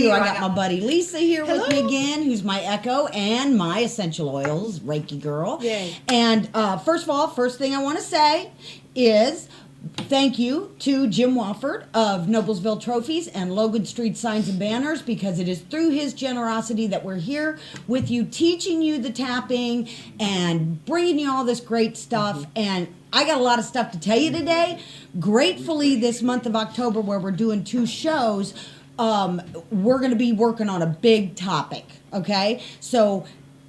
you. I got my buddy Lisa here with me again, who's my Echo and my essential oils Reiki girl. Yay. And first of all, first thing I want to say is thank you to Jim Wofford of Noblesville Trophies and Logan Street Signs and Banners, because it is through his generosity that we're here with you, teaching you the tapping and bringing you all this great stuff. And I got a lot of stuff to tell you today. Gratefully, this month of October, where we're doing 2 shows, we're going to be working on a big topic, okay? So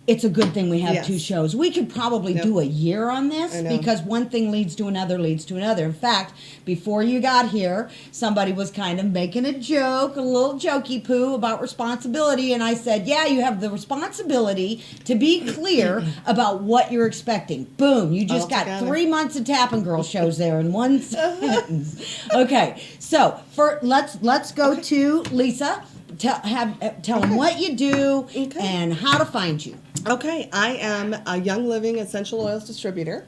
it's a good thing we have 2 shows. We could probably do a year on this, because one thing leads to another, leads to another. In fact, before you got here, somebody was kind of making a joke, a little jokey poo about responsibility, and I said, yeah, you have the responsibility to be clear about what you're expecting. Boom, you just got 3 months of TAPNGRL shows there in one sentence. Okay, so let's go to Lisa. Tell them what you do and how to find you. Okay, I am a Young Living essential oils distributor.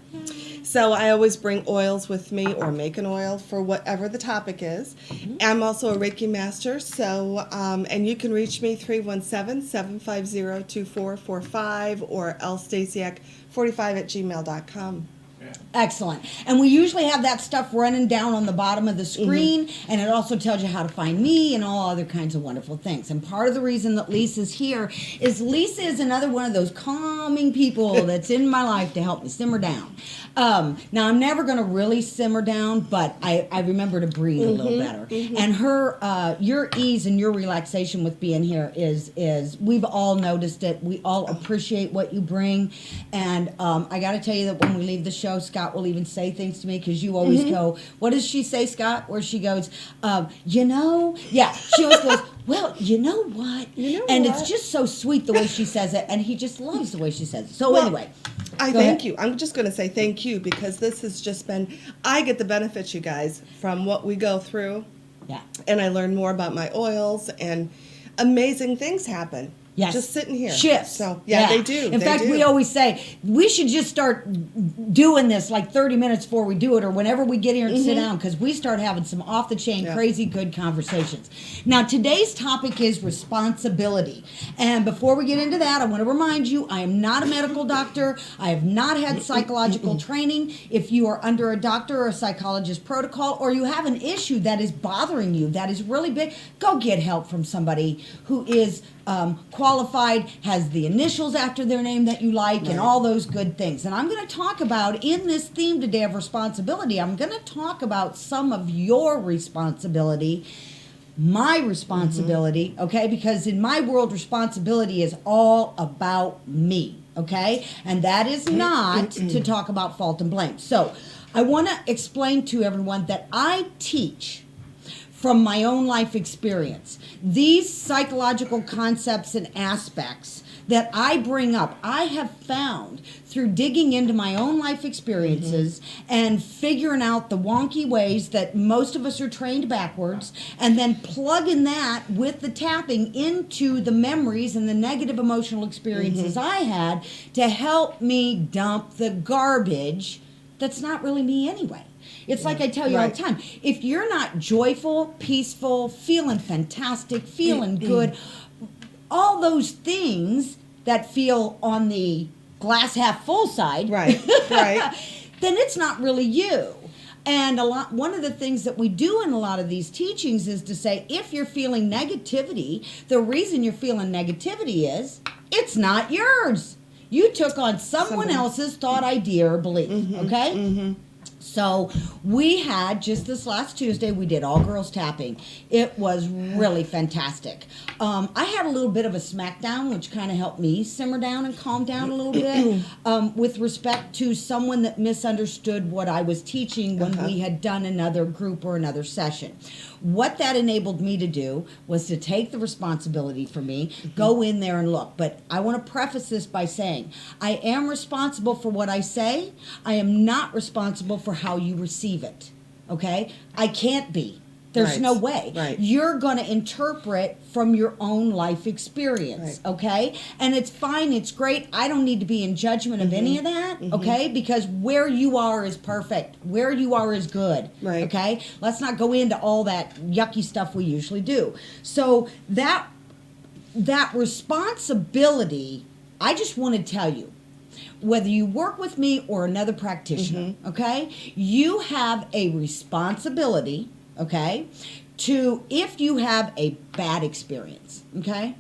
So I always bring oils with me or make an oil for whatever the topic is. I'm also a Reiki master, so and you can reach me 317-750-2445 or lstasiak45@gmail.com. Excellent. And we usually have that stuff running down on the bottom of the screen, and it also tells you how to find me and all other kinds of wonderful things. And part of the reason that Lisa's here is Lisa is another one of those calming people that's in my life to help me simmer down. Now, I'm never going to really simmer down, but I remember to breathe a little better. And your ease and your relaxation with being here is we've all noticed it. We all appreciate what you bring. And I got to tell you that when we leave the show, Scott will even say things to me, because you always go, what does she say, Scott? Where she goes, she always goes, well, you know what? It's just so sweet the way she says it, and he just loves the way she says it. So anyway. I thank you. I'm just going to say thank you, because this has just been, I get the benefits, you guys, from what we go through. Yeah. And I learn more about my oils, and amazing things happen. Yes. Just sitting here. Shifts. So, they do. In fact, we always say, we should just start doing this like 30 minutes before we do it, or whenever we get here and sit down, because we start having some off-the-chain, crazy good conversations. Now, today's topic is responsibility. And before we get into that, I want to remind you, I am not a medical doctor. I have not had psychological training. If you are under a doctor or a psychologist protocol, or you have an issue that is bothering you, that is really big, go get help from somebody who is qualified, has the initials after their name that you like, and all those good things. And I'm going to talk about, in this theme today of responsibility, I'm going to talk about some of your responsibility, my responsibility, okay? Because in my world, responsibility is all about me, okay? And that is not to talk about fault and blame. So I want to explain to everyone that I teach from my own life experience. These psychological concepts and aspects that I bring up, I have found through digging into my own life experiences and figuring out the wonky ways that most of us are trained backwards, and then plugging that with the tapping into the memories and the negative emotional experiences I had to help me dump the garbage that's not really me anyway. It's like I tell you all the time, if you're not joyful, peaceful, feeling fantastic, feeling good, all those things that feel on the glass half full side, then it's not really you. And one of the things that we do in a lot of these teachings is to say, if you're feeling negativity, the reason you're feeling negativity is it's not yours. You took on someone else's thought, idea, or belief, okay? So we had, just this last Tuesday, we did all girls tapping. It was really fantastic. I had a little bit of a smackdown, which kind of helped me simmer down and calm down a little bit with respect to someone that misunderstood what I was teaching when we had done another group or another session. What that enabled me to do was to take the responsibility for me, go in there and look. But I want to preface this by saying, I am responsible for what I say. I am not responsible for how you receive it, okay? I can't be. There's no way. You're going to interpret from your own life experience, okay? And it's fine. It's great. I don't need to be in judgment of any of that, okay? Because where you are is perfect. Where you are is good, okay? Let's not go into all that yucky stuff we usually do. So that that responsibility, I just want to tell you, whether you work with me or another practitioner, okay, you have a responsibility, okay, to, if you have a bad experience, okay,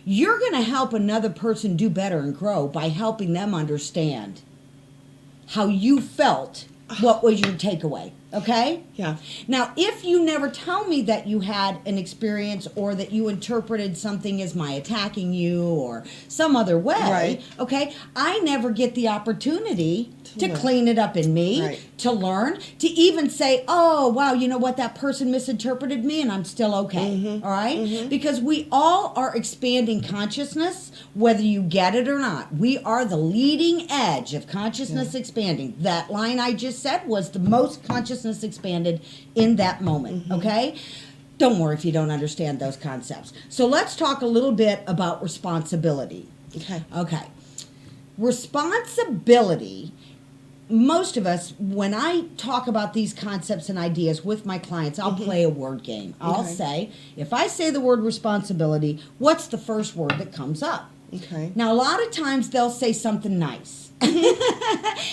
you're going to help another person do better and grow by helping them understand how you felt, what was your takeaway, okay? Yeah. Now, if you never tell me that you had an experience or that you interpreted something as my attacking you or some other way, Right. okay, I never get the opportunity to learn. clean it up in me, Right. to learn, to even say, oh, wow, you know what, that person misinterpreted me and I'm still okay, all right? Because we all are expanding consciousness, whether you get it or not. We are the leading edge of consciousness expanding. That line I just said was the most consciousness expanded in that moment, okay? Don't worry if you don't understand those concepts. So let's talk a little bit about responsibility. Okay. Okay. Responsibility, most of us, when I talk about these concepts and ideas with my clients, I'll play a word game. I'll say, if I say the word responsibility, what's the first word that comes up? Okay. Now, a lot of times they'll say something nice.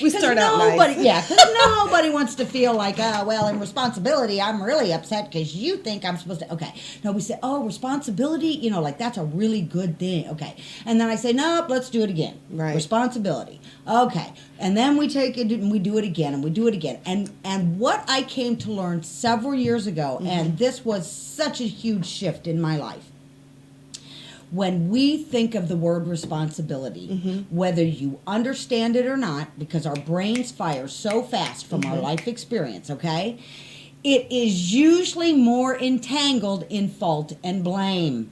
We start out nobody, nice. Yeah, because nobody wants to feel like, oh, well, in responsibility, I'm really upset because you think I'm supposed to. Okay. No, we say, oh, responsibility, you know, like that's a really good thing. Okay. And then I say, nope, let's do it again. Right. Responsibility. Okay. And then we take it and we do it again and we do it again. And what I came to learn several years ago, and this was such a huge shift in my life. When we think of the word responsibility, whether you understand it or not, because our brains fire so fast from our life experience, okay, it is usually more entangled in fault and blame.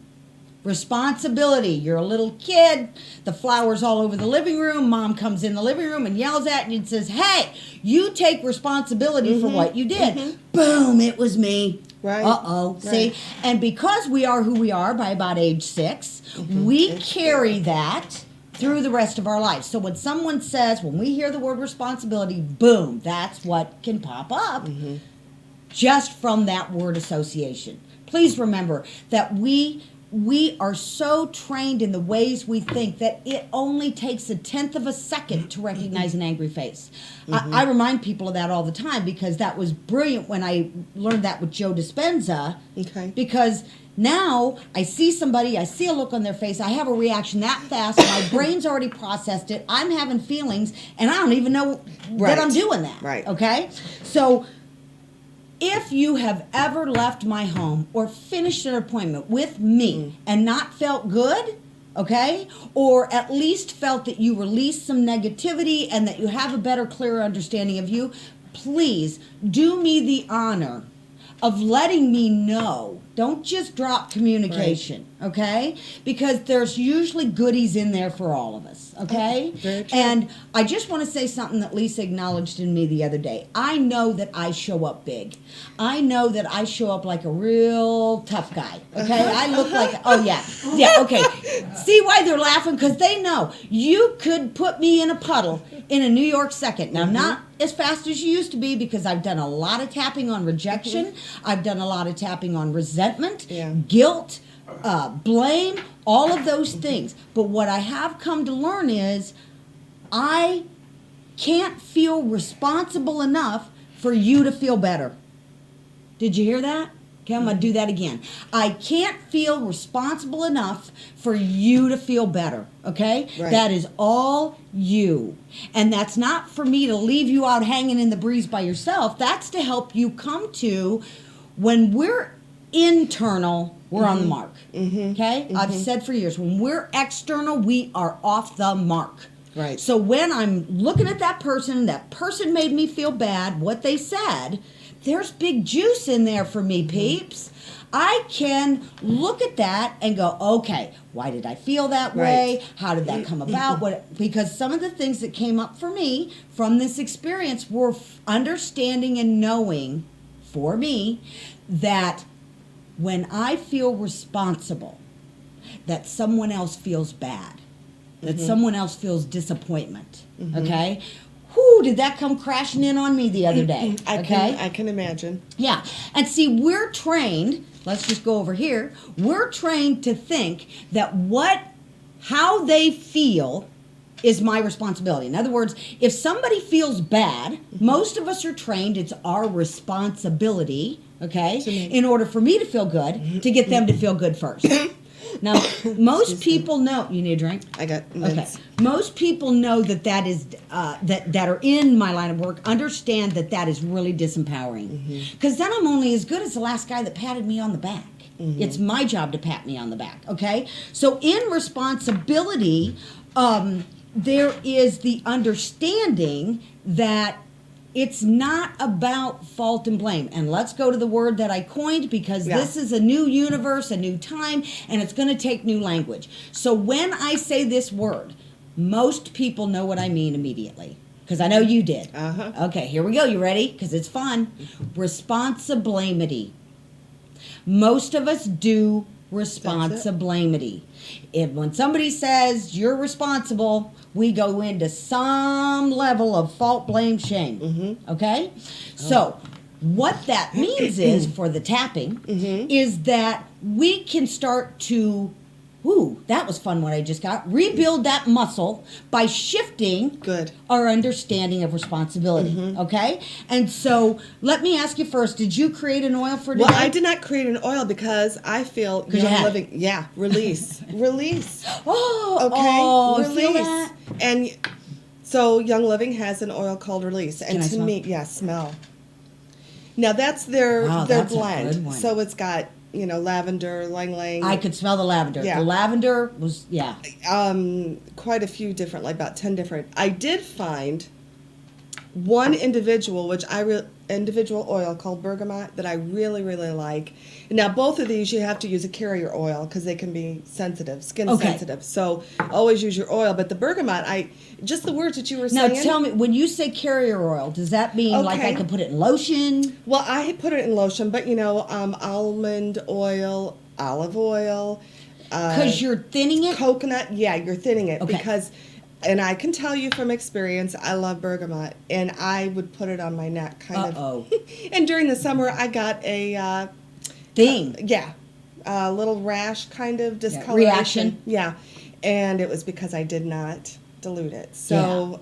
Responsibility, you're a little kid, the flowers all over the living room, mom comes in the living room and yells at you and says, hey, you take responsibility for what you did. Boom, it was me. Right. Uh-oh, Right. see? And because we are who we are by about age 6, we carry that through the rest of our lives. So when someone says, when we hear the word responsibility, boom, that's what can pop up just from that word association. Please remember that we are so trained in the ways we think that it only takes 1/10 of a second to recognize an angry face. I remind people of that all the time because that was brilliant when I learned that with Joe Dispenza. Okay. Because now I see somebody, I see a look on their face, I have a reaction that fast, my brain's already processed it, I'm having feelings, and I don't even know that I'm doing that. Right. Okay? So if you have ever left my home or finished an appointment with me and not felt good, okay, or at least felt that you released some negativity and that you have a better, clearer understanding of you, please do me the honor of letting me know. Don't just drop communication, okay? Because there's usually goodies in there for all of us, okay? Very true. And I just want to say something that Lisa acknowledged in me the other day. I know that I show up big. I know that I show up like a real tough guy, okay? I look like, oh yeah, okay. See why they're laughing? Because they know you could put me in a puddle in a New York second. Now, not as fast as you used to be because I've done a lot of tapping on rejection. I've done a lot of tapping on resentment, guilt, blame, all of those things. But what I have come to learn is I can't feel responsible enough for you to feel better. Did you hear that? Okay, I'm going to do that again. I can't feel responsible enough for you to feel better, okay? Right. That is all you. And that's not for me to leave you out hanging in the breeze by yourself. That's to help you come to, when we're internal, we're on the mark, okay? I've said for years, when we're external, we are off the mark. Right. So when I'm looking at that person made me feel bad, what they said, there's big juice in there for me, peeps. I can look at that and go, okay, why did I feel that way? How did that come about? Because some of the things that came up for me from this experience were understanding and knowing for me that when I feel responsible, that someone else feels bad, that someone else feels disappointment, okay? whoo, did that come crashing in on me the other day? I can imagine. Yeah. And see, we're trained, let's just go over here, we're trained to think that how they feel is my responsibility. In other words, if somebody feels bad, most of us are trained it's our responsibility, okay, in order for me to feel good, to get them to feel good first. Now, most people know. You need a drink? I got Okay. mints. Most people know that is that are in my line of work understand that is really disempowering. Because then I'm only as good as the last guy that patted me on the back. It's my job to pat me on the back. Okay. So in responsibility, there is the understanding that it's not about fault and blame. And let's go to the word that I coined because this is a new universe, a new time, and it's going to take new language. So when I say this word, most people know what I mean immediately because I know you did. Okay, here we go. You ready? Because it's fun. Responsibility. Most of us do responsibility. If when somebody says you're responsible, we go into some level of fault, blame, shame. Okay? So what that means is, for the tapping, is that we can start to, that was fun what I just got, rebuild that muscle by shifting our understanding of responsibility. Okay? And so let me ask you first, did you create an oil for today? Well, I did not create an oil because I feel young living. Yeah, release. Release. Okay, release. Feel that? And so Young Living has an oil called Release. And Can I smell? Smell. Now that's their that's blend. a good one. So it's got, lavender, ylang-ylang. I could smell the lavender. Yeah. The lavender was, quite a few different, like about 10 different. I did find one individual, individual oil called bergamot that I really, really like. Now, both of these, you have to use a carrier oil because they can be sensitive, skin sensitive. So always use your oil. But the bergamot, just the words that you were saying. Now, tell me, when you say carrier oil, does that mean like I could put it in lotion? Well, I put it in lotion, but, almond oil, olive oil. Because you're thinning it? Coconut, you're thinning it. Because... And I can tell you from experience, I love bergamot, and I would put it on my neck, kind of. And during the summer, I got a thing. A little rash, kind of discoloration. Reaction. Yeah, and it was because I did not dilute it. So,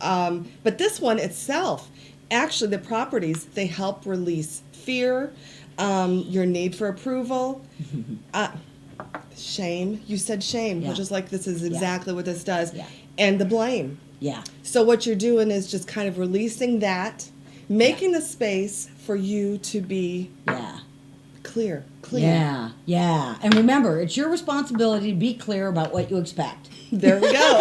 but this one itself, actually, the properties they help release fear, your need for approval. Shame. You said shame, which is like this is exactly what this does. And the blame. So what you're doing is just kind of releasing that, making the space for you to be clear. And remember, it's your responsibility to be clear about what you expect. There we go.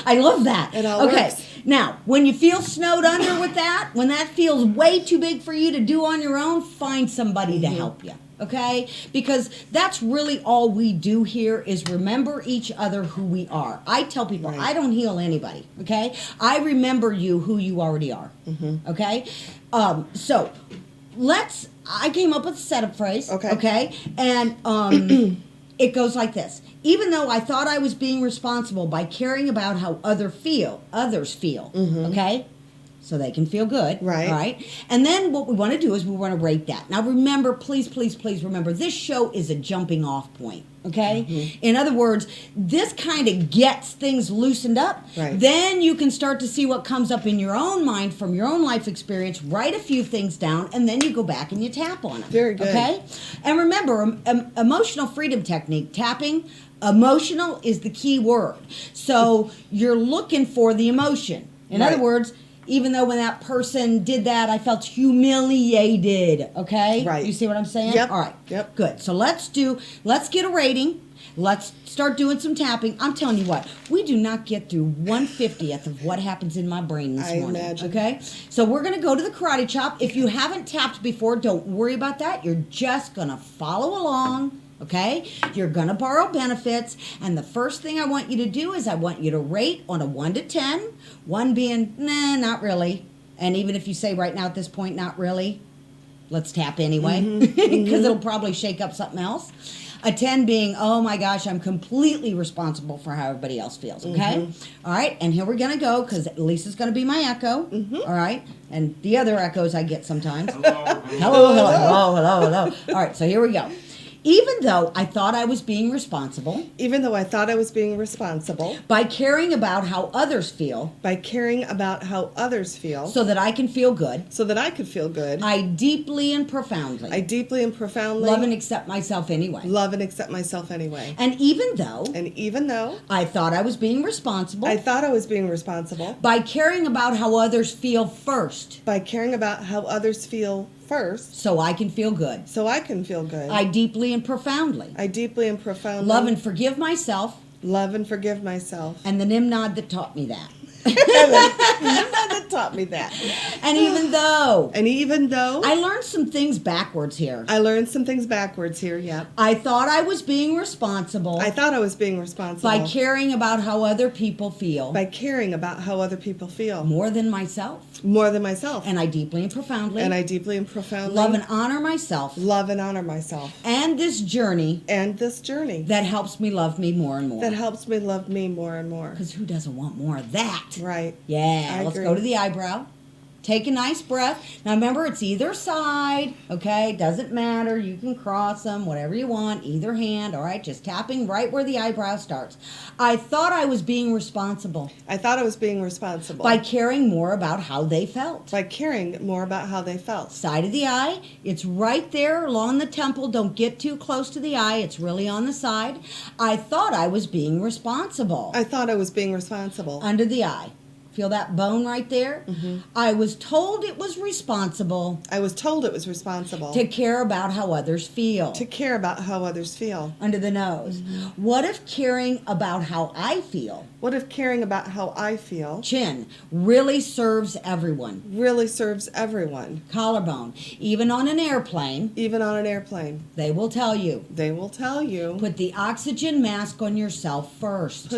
I love that. It all works. Now, when you feel snowed under with that, when that feels way too big for you to do on your own, find somebody to help you. Okay? Because that's really all we do here is remember each other who we are. I tell people, I don't heal anybody. Okay? I remember you who you already are. Okay? So, I came up with a setup phrase. Okay? And it goes like this. Even though I thought I was being responsible by caring about how others feel, okay? So they can feel good. Right. And then what we want to do is we want to rate that. Now remember, please remember, this show is a jumping off point. Okay? In other words, this kind of gets things loosened up. Then you can start to see what comes up in your own mind from your own life experience, write a few things down, and then you go back and you tap on them. Very good. Okay? And remember, emotional freedom technique, tapping, emotional is the key word. So you're looking for the emotion. In other words, even though when that person did that, I felt humiliated. Okay? You see what I'm saying? Yep. All right. Yep. Good. So let's get a rating. Let's start doing some tapping. I'm telling you what, we do not get through 1/50th of what happens in my brain this morning. Imagine. Okay? So we're going to go to the karate chop. If you haven't tapped before, don't worry about that. You're just going to follow along. Okay? You're going to borrow benefits. And the first thing I want you to do is I want you to rate on a 1 to 10. 1 being, nah, not really. And even if you say right now at this point, not really, let's tap anyway. Because it'll probably shake up something else. A 10 being, oh my gosh, I'm completely responsible for how everybody else feels. Okay? All right. And here we're going to go because Lisa's going to be my echo. All right. And the other echoes I get sometimes. Hello. All right. So here we go. Even though I thought I was being responsible. Even though I thought I was being responsible. By caring about how others feel. By caring about how others feel. So that I can feel good. So that I could feel good. I deeply and profoundly. Love and accept myself anyway. Love and accept myself anyway. And even though. I thought I was being responsible. By caring about how others feel first. By caring about how others feel first. So I can feel good. I deeply and profoundly. Love and forgive myself. And the Nimnod that taught me that. And even though I learned some things backwards here. Yep. I thought I was being responsible. By caring about how other people feel. More than myself. And I deeply and profoundly. Love and honor myself. And this journey. That helps me love me more and more. Because who doesn't want more of that? Right. Yeah. Let's go to the eyebrow. Take a nice breath. Now remember, it's either side, okay? Doesn't matter. You can cross them, whatever you want, either hand, all right? Just tapping right where the eyebrow starts. I thought I was being responsible. By caring more about how they felt. Side of the eye, it's right there along the temple. Don't get too close to the eye. It's really on the side. I thought I was being responsible. Under the eye. Feel that bone right there? I was told it was responsible. To care about how others feel. Under the nose. What if caring about how I feel? Chin. Really serves everyone. Collarbone. Even on an airplane. They will tell you. Put the oxygen mask on yourself first.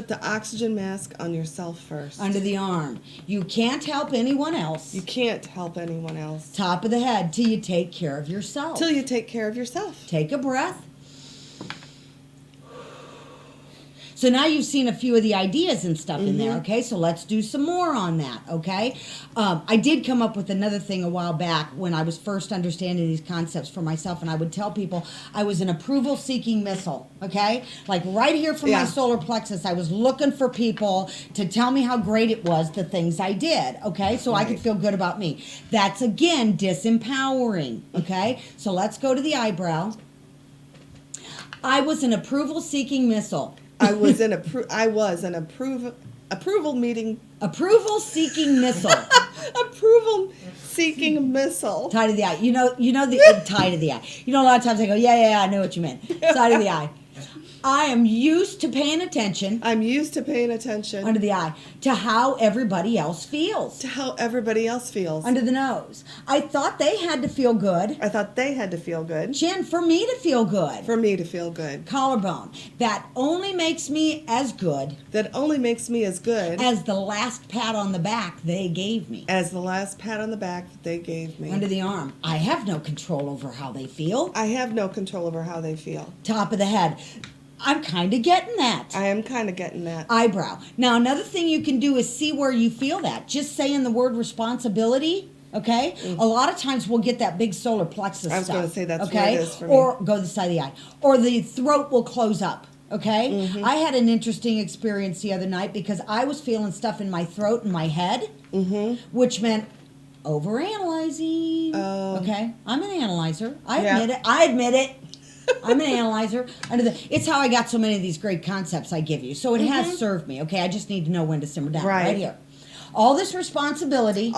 Under the arm. You can't help anyone else. Top of the head till you take care of yourself. Take a breath. So now you've seen a few of the ideas and stuff in there, okay? So let's do some more on that, okay? I did come up with another thing a while back when I was first understanding these concepts for myself, and I would tell people I was an approval-seeking missile, okay? Like right here from my solar plexus, I was looking for people to tell me how great it was, the things I did, okay? So I could feel good about me. That's, again, disempowering, okay? So let's go to the eyebrow. I was an approval-seeking missile. Approval seeking missile. Approval seeking missile. Tie to the eye. You know the tie to the eye. You know, a lot of times I go, yeah, I know what you meant. Side of the eye. I am used to paying attention. Under the eye. To how everybody else feels. Under the nose. I thought they had to feel good. Chin, for me to feel good. Collarbone. That only makes me as good. As the last pat on the back they gave me. Under the arm. I have no control over how they feel. Top of the head. I'm kind of getting that. Eyebrow. Now, another thing you can do is see where you feel that. Just saying the word responsibility, okay? A lot of times we'll get that big solar plexus I was stuff. going to say that's okay? where it is for me. Or go to the side of the eye. Or the throat will close up, okay? I had an interesting experience the other night because I was feeling stuff in my throat and my head, which meant overanalyzing. Okay? I'm an analyzer. I admit it. I'm an analyzer. It's how I got so many of these great concepts I give you. So it has served me, okay? I just need to know when to simmer down. Right here. All this responsibility.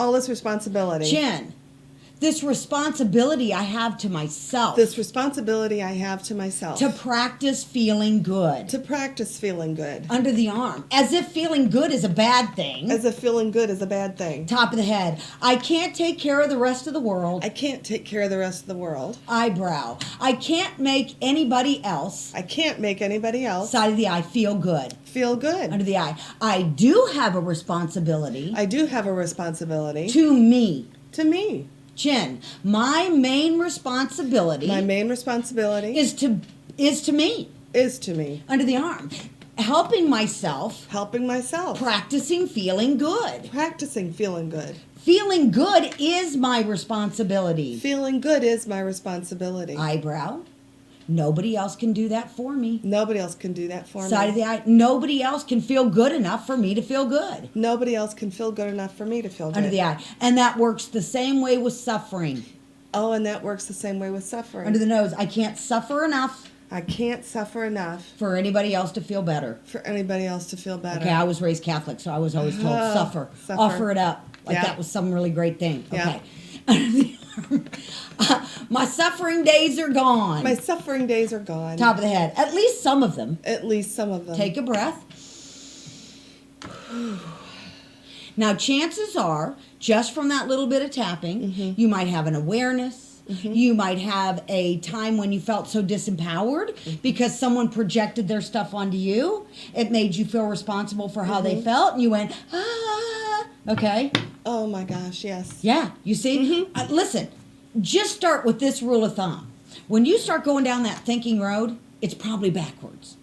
Chin. This responsibility I have to myself. To practice feeling good. Under the arm. As if feeling good is a bad thing. Top of the head. I can't take care of the rest of the world. Eyebrow. I can't make anybody else. Side of the eye. Feel good. Under the eye. I do have a responsibility. To me. Chin. My main responsibility. is is to me. Is to me. Under the arm. Helping myself. Helping myself. Practicing feeling good. Practicing feeling good. Feeling good is my responsibility. Feeling good is my responsibility. Eyebrow. Nobody else can do that for me. Nobody else can do that for me. Side of the eye. Nobody else can feel good enough for me to feel good. Nobody else can feel good enough for me to feel good. Under the eye. And that works the same way with suffering. Oh, and that works the same way with suffering. Under the nose. I can't suffer enough. I can't suffer enough. For anybody else to feel better. For anybody else to feel better. Okay, I was raised Catholic, so I was always told, suffer. Offer it up. Like that was some really great thing. Okay. My suffering days are gone. My suffering days are gone. Top of the head. At least some of them. At least some of them. Take a breath. Now, chances are, just from that little bit of tapping, you might have an awareness. You might have a time when you felt so disempowered because someone projected their stuff onto you. It made you feel responsible for how they felt, and you went, ah. Okay? Oh my gosh, yes. Yeah, you see? Listen, just start with this rule of thumb. When you start going down that thinking road, it's probably backwards.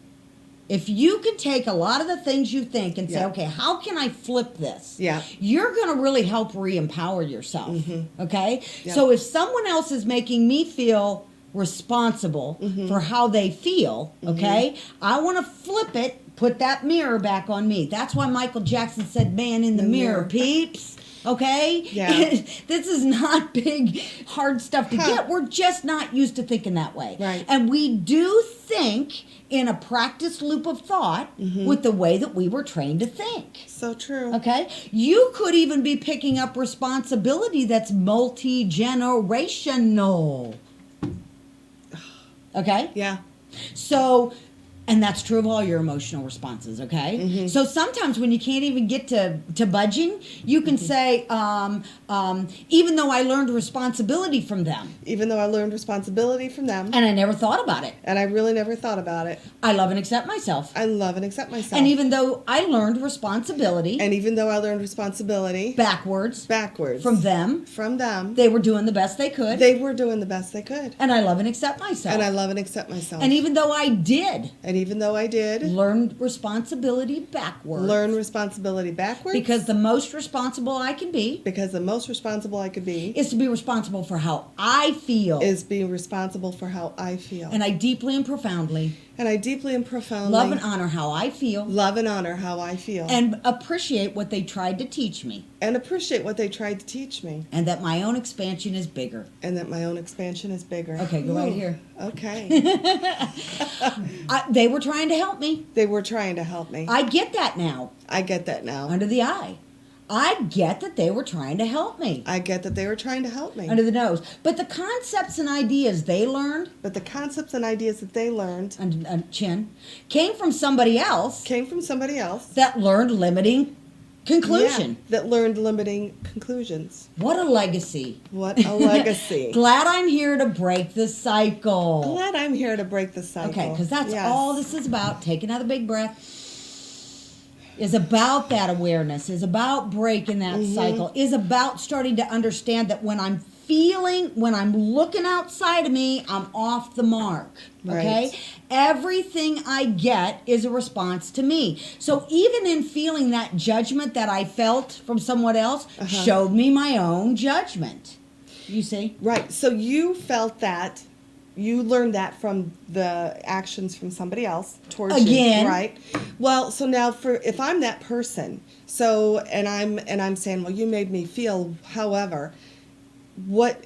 If you can take a lot of the things you think and say, okay, how can I flip this? Yeah. You're going to really help re-empower yourself. Okay? Yep. So if someone else is making me feel responsible for how they feel, okay, I want to flip it, put that mirror back on me. That's why Michael Jackson said, man in the mirror, peeps. Okay? Yeah. This is not big, hard stuff to get. We're just not used to thinking that way. Right. And we do think in a practiced loop of thought with the way that we were trained to think. So true. Okay? You could even be picking up responsibility that's multi-generational. Okay? Yeah. So, and that's true of all your emotional responses, okay? So sometimes when you can't even get to budging, you can say, even though I learned responsibility from them. Even though I learned responsibility from them. And I never thought about it. And I really never thought about it. I love and accept myself. I love and accept myself. And even though I learned responsibility. And even though I learned responsibility. Backwards. From them. Them. They were doing the best they could. They were doing the best they could. And I love and accept myself. And I love and accept myself. And even though I did. And even though I did. Learn responsibility backwards. Learn responsibility backwards. Because the most responsible I can be. Because the most responsible I could be. Is to be responsible for how I feel. Is being responsible for how I feel. And I deeply and profoundly. And I deeply and profoundly. Love and honor how I feel. Love and honor how I feel. And appreciate what they tried to teach me. And appreciate what they tried to teach me. And that my own expansion is bigger. And that my own expansion is bigger. Okay, go right here. Okay. They were trying to help me. They were trying to help me. I get that now. I get that now. Under the eye. I get that they were trying to help me. I get that they were trying to help me. Under the nose. But the concepts and ideas they learned. But the concepts and ideas that they learned. And chin. Came from somebody else. Came from somebody else. That learned limiting conclusion. Yeah, that learned limiting conclusions. What a legacy. What a legacy. Glad I'm here to break the cycle. Glad I'm here to break the cycle. Okay, because that's all this is about. Take another big breath. Is about that awareness, is about breaking that cycle, is about starting to understand that when I'm looking outside of me, I'm off the mark. Okay? Right. Everything I get is a response to me. So even in feeling that judgment that I felt from someone else showed me my own judgment. You see? Right. So you felt that. You learned that from the actions from somebody else towards Again. you, right? Well, so now if I'm that person, and I'm saying, well, you made me feel, however,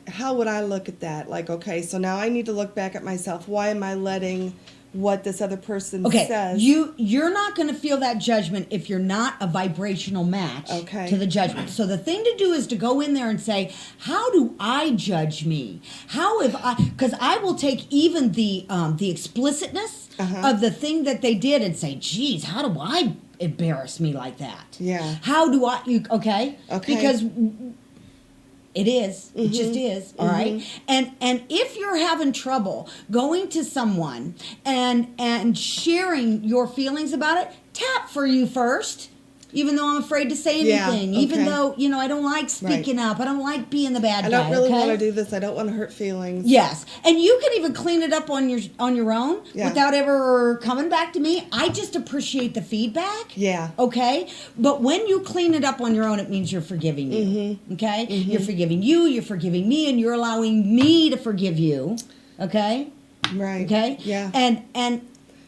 how would I look at that? Like, okay, so now I need to look back at myself. Why am I letting what this other person says? You're not going to feel that judgment if you're not a vibrational match to the judgment. So the thing to do is to go in there and say, how do I judge me? Because I will take even the explicitness of the thing that they did and say, geez, how do I embarrass me like that? Yeah. How do I, okay? Because it is. It just is. All right. And if you're having trouble going to someone and sharing your feelings about it, tap for you first. Even though I'm afraid to say Yeah, anything, even okay. though, you know, I don't like speaking up, I don't like being the bad I guy. don't really okay? want to do this. I don't want to hurt feelings. Yes, and you can even clean it up on your own Yeah. without ever coming back to me. I just appreciate the feedback. Yeah. Okay, but when you clean it up on your own, it means you're forgiving you. Mm-hmm. Okay, you're forgiving you, you're forgiving me, and you're allowing me to forgive you. Okay. Right. Okay. Yeah. And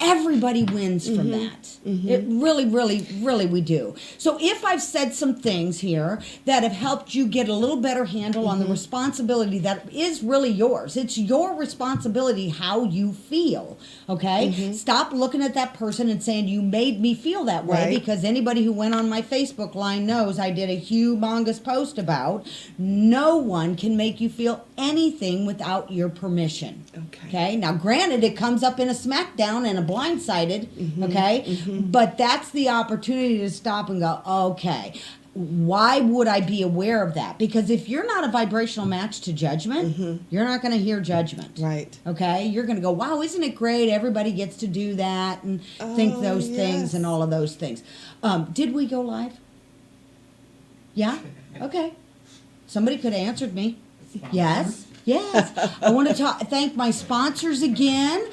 everybody wins from that. It really, really, really, we do. So if I've said some things here that have helped you get a little better handle on the responsibility that is really yours, it's your responsibility how you feel. Okay. Stop looking at that person and saying you made me feel that way, Right. because anybody who went on my Facebook line knows I did a humongous post about no one can make you feel anything without your permission. Okay. Now, granted, it comes up in a smackdown and a blindsided. Okay. But that's the opportunity to stop and go, okay, why would I be aware of that? Because if you're not a vibrational match to judgment, you're not going to hear judgment. Right. Okay. You're going to go, wow, isn't it great? Everybody gets to do that and think those things and all of those things. Did we go live? Yeah. Okay. Somebody could have answered me. Yes. Yes. I want to thank my sponsors again.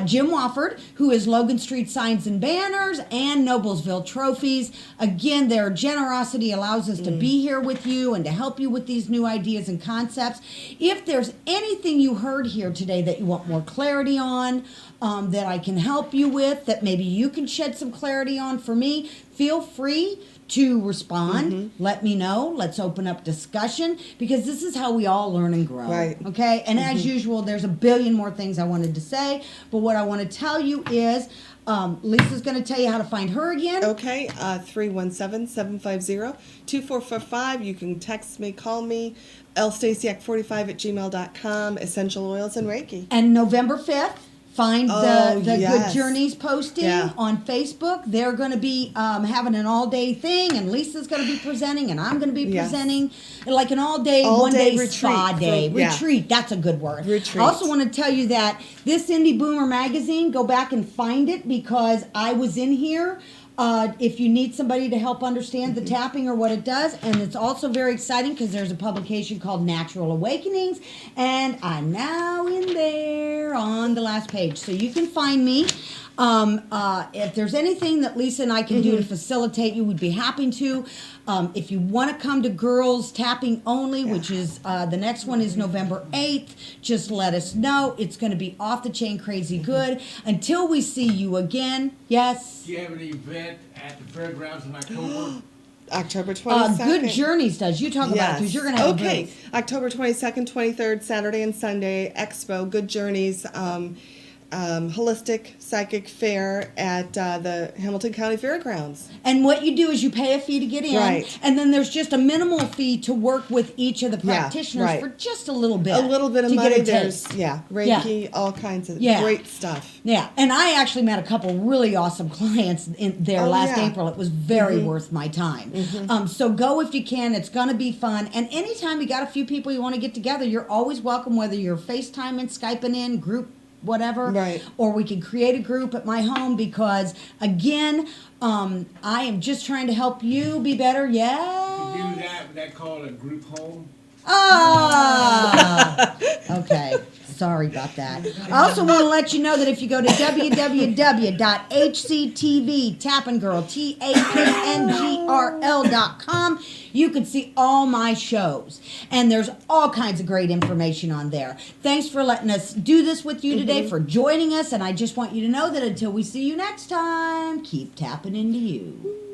Jim Wofford, who is Logan Street Signs and Banners and Noblesville Trophies. Again, their generosity allows us to be here with you and to help you with these new ideas and concepts. If there's anything you heard here today that you want more clarity on, that I can help you with, that maybe you can shed some clarity on for me, feel free to respond. Let me know. Let's open up discussion, because this is how we all learn and grow. Right. Okay. And as usual, there's a billion more things I wanted to say, but what I want to tell you is Lisa's going to tell you how to find her again. Okay, 317-750-2445. You can text me, call me, lstasiak45@gmail.com, Essential Oils and Reiki. And November 5th, find the yes. Good Journeys posting on Facebook. They're going to be having an all-day thing, and Lisa's going to be presenting, and I'm going to be presenting. Like an all-day, one-day spa day. Retreat, that's a good word. Retreat. I also want to tell you that this Indie Boomer magazine, go back and find it, because I was in here. If you need somebody to help understand the tapping or what it does. And it's also very exciting because there's a publication called Natural Awakenings, and I'm now in there on the last page. So you can find me. If there's anything that Lisa and I can do to facilitate you, we'd be happy to. If you want to come to Girls Tapping Only, which is the next one is November 8th, just let us know. It's going to be off the chain crazy good. Until we see you again, yes? Do you have an event at the fairgrounds in October? October 22nd. Good Journeys does. You talk about it, because you're going to have a booth. October 22nd, 23rd, Saturday and Sunday, Expo, Good Journeys, holistic psychic fair at the Hamilton County Fairgrounds. And what you do is you pay a fee to get in, Right. and then there's just a minimal fee to work with each of the practitioners right. for just a little bit. A little bit of to money. Get a There's taste. Reiki, all kinds of great stuff. Yeah, and I actually met a couple really awesome clients in there last April. It was very worth my time. So go if you can. It's going to be fun. And anytime you got a few people you want to get together, you're always welcome, whether you're FaceTiming, Skyping in, group, whatever. Right. Or we can create a group at my home, because, again, I am just trying to help you be better. Yeah. You do that called a group home? Ah! Okay. Sorry about that. I also want to let you know that if you go to www.hctv.tapngrl.com, you can see all my shows. And there's all kinds of great information on there. Thanks for letting us do this with you today, for joining us. And I just want you to know that until we see you next time, keep tapping into you.